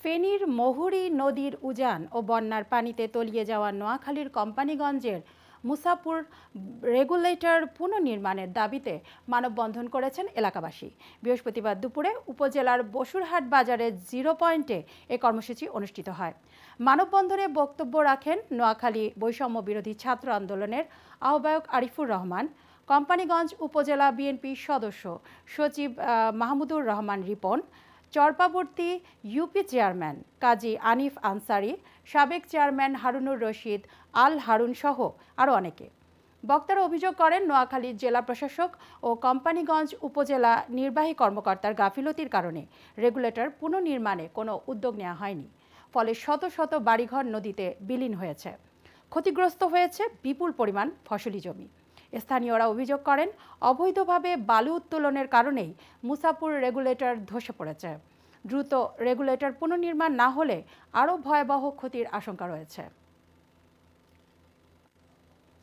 ফেনীর মহুরী নদীর উজান ও বন্যার পানিতে তলিয়ে যাওয়া নোয়াখালীর কোম্পানিগঞ্জের মুসাপুর রেগুলেটর পুনর্নির্মাণের দাবিতে মানববন্ধন করেছেন এলাকাবাসী। বৃহস্পতিবার দুপুরে উপজেলার বসুরহাট বাজারের 0 পয়েন্টে এ কর্মসূচি অনুষ্ঠিত হয়। মানববন্ধনে বক্তব্য রাখেন নোয়াখালী বৈষম্য বিরোধী ছাত্র আন্দোলনের আহ্বায়ক আরিফুর রহমান, কোম্পানিগঞ্জ উপজেলা বিএনপির সদস্য সচিব মাহমুদুর রহমান রিপন, চরপাবর্তী ইউপি চেয়ারম্যান কাজী আনিফ আনসারি, সাবেক চেয়ারম্যান হারুনুর রশিদ আল হারুন সহ আরও অনেকে। বক্তারা অভিযোগ করেন, নোয়াখালীর জেলা প্রশাসক ও কোম্পানিগঞ্জ উপজেলা নির্বাহী কর্মকর্তার গাফিলতির কারণে রেগুলেটর পুনর্নির্মাণে কোনো উদ্যোগ নেওয়া হয়নি। ফলে শত শত বাড়িঘর নদীতে বিলীন হয়েছে। ক্ষতিগ্রস্ত হয়েছে বিপুল পরিমাণ ফসলি জমি। স্থানীয়রা অভিযোগ করেন, অবৈধভাবে বালু উত্তোলনের কারণেই মুসাপুর রেগুলেটর ধসে পড়েছে। দ্রুত রেগুলেটর পুনর্নির্মাণ না হলে আরও ভয়াবহ ক্ষতির আশঙ্কা রয়েছে।